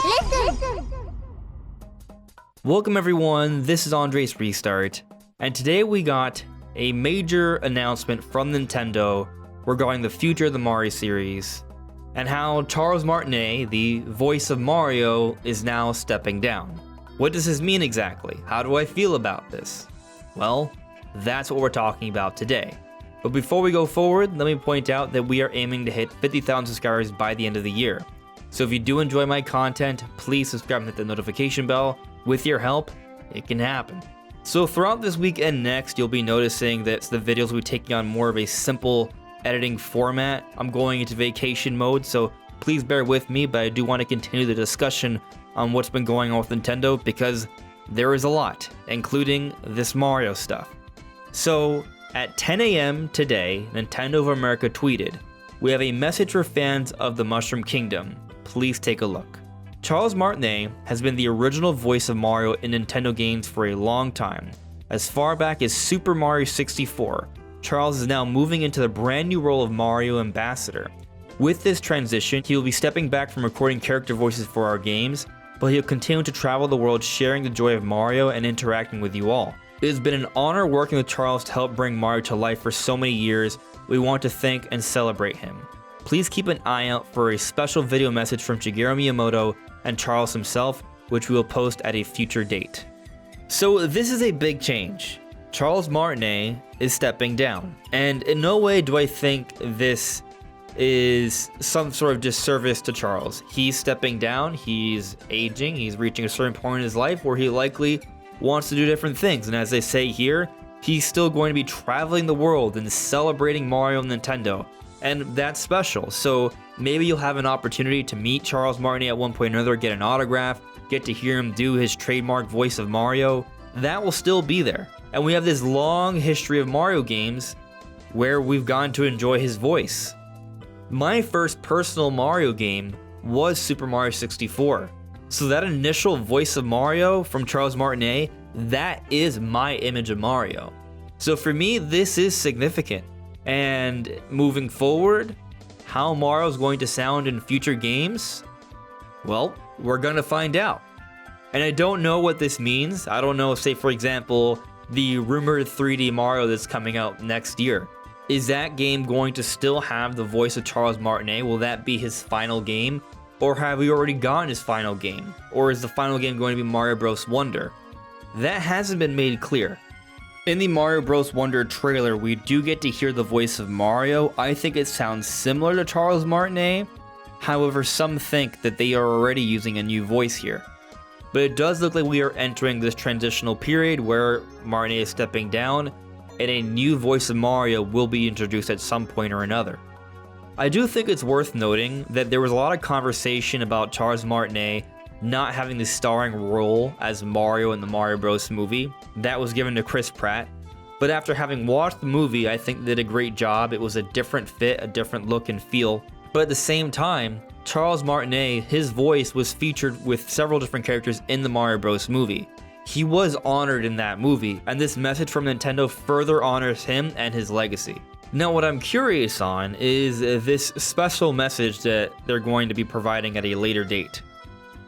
Listen! Welcome everyone, this is Andre's Restart, and today we got a major announcement from Nintendo regarding the future of the Mario series, and how Charles Martinet, the voice of Mario, is now stepping down. What does this mean exactly? How do I feel about this? Well, that's what we're talking about today. But before we go forward, let me point out that we are aiming to hit 50,000 subscribers by the end of the year. So if you do enjoy my content, please subscribe and hit the notification bell. With your help, it can happen. So throughout this week and next, you'll be noticing that the videos will be taking on more of a simple editing format. I'm going into vacation mode, so please bear with me, but I do want to continue the discussion on what's been going on with Nintendo because there is a lot, including this Mario stuff. So at 10 a.m. today, Nintendo of America tweeted, "We have a message for fans of the Mushroom Kingdom. Please take a look." Charles Martinet has been the original voice of Mario in Nintendo games for a long time. As far back as Super Mario 64, Charles is now moving into the brand new role of Mario Ambassador. With this transition, he will be stepping back from recording character voices for our games, but he'll continue to travel the world sharing the joy of Mario and interacting with you all. It has been an honor working with Charles to help bring Mario to life for so many years. We want to thank and celebrate him. Please keep an eye out for a special video message from Shigeru Miyamoto and Charles himself, which we will post at a future date. So this is a big change. Charles Martinet is stepping down, and in no way do I think this is some sort of disservice to Charles. He's stepping down, he's aging, he's reaching a certain point in his life where he likely wants to do different things, and as they say here, he's still going to be traveling the world and celebrating Mario and Nintendo. And that's special, so maybe you'll have an opportunity to meet Charles Martinet at one point or another, get an autograph, get to hear him do his trademark voice of Mario. That will still be there. And we have this long history of Mario games where we've gotten to enjoy his voice. My first personal Mario game was Super Mario 64. So that initial voice of Mario from Charles Martinet, that is my image of Mario. So for me, this is significant. And moving forward, how Mario's going to sound in future games? Well, we're gonna find out. And I don't know what this means. I don't know if, say for example, the rumored 3D Mario that's coming out next year. Is that game going to still have the voice of Charles Martinet? Will that be his final game? Or have we already gotten his final game? Or is the final game going to be Mario Bros. Wonder? That hasn't been made clear. In the Mario Bros. Wonder trailer, we do get to hear the voice of Mario. I think it sounds similar to Charles Martinet. However, some think that they are already using a new voice here. But it does look like we are entering this transitional period where Martinet is stepping down, and a new voice of Mario will be introduced at some point or another. I do think it's worth noting that there was a lot of conversation about Charles Martinet not having the starring role as Mario in the Mario Bros. Movie. That was given to Chris Pratt. But after having watched the movie, I think they did a great job. It was a different fit, a different look and feel. But at the same time, Charles Martinet, his voice was featured with several different characters in the Mario Bros. Movie. He was honored in that movie, and this message from Nintendo further honors him and his legacy. Now what I'm curious on is this special message that they're going to be providing at a later date.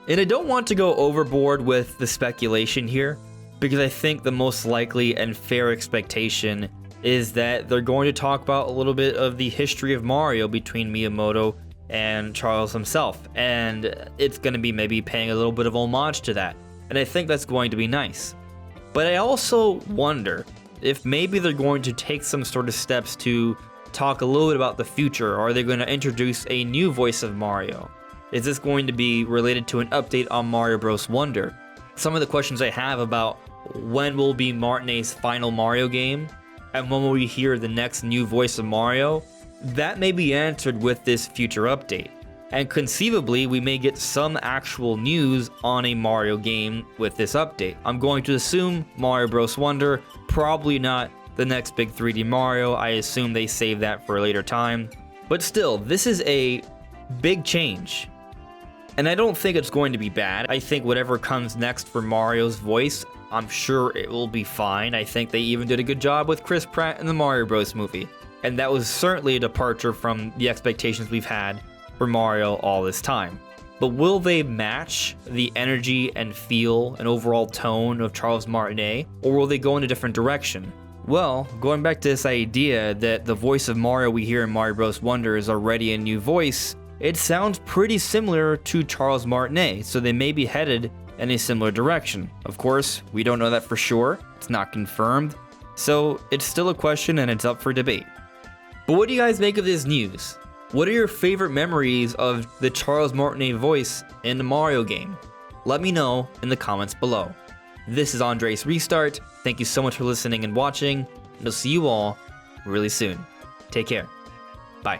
And I don't want to go overboard with the speculation here, because I think the most likely and fair expectation is that they're going to talk about a little bit of the history of Mario between Miyamoto and Charles himself, and it's going to be maybe paying a little bit of homage to that, and I think that's going to be nice. But I also wonder if maybe they're going to take some sort of steps to talk a little bit about the future. Are they going to introduce a new voice of Mario? Is this going to be related to an update on Mario Bros. Wonder? Some of the questions I have about when will be Martinet's final Mario game, and when will we hear the next new voice of Mario, that may be answered with this future update. And conceivably, we may get some actual news on a Mario game with this update. I'm going to assume Mario Bros. Wonder, probably not the next big 3D Mario. I assume they save that for a later time. But still, this is a big change. And I don't think it's going to be bad. I think whatever comes next for Mario's voice, I'm sure it will be fine. I think they even did a good job with Chris Pratt in the Mario Bros. Movie. And that was certainly a departure from the expectations we've had Super Mario all this time. But will they match the energy and feel and overall tone of Charles Martinet, or will they go in a different direction? Well, going back to this idea that the voice of Mario we hear in Mario Bros. Wonder is already a new voice, it sounds pretty similar to Charles Martinet, so they may be headed in a similar direction. Of course, we don't know that for sure, it's not confirmed, so it's still a question and it's up for debate. But what do you guys make of this news? What are your favorite memories of the Charles Martinet voice in the Mario game? Let me know in the comments below. This is Andres Restart. Thank you so much for listening and watching, and I'll see you all really soon. Take care. Bye.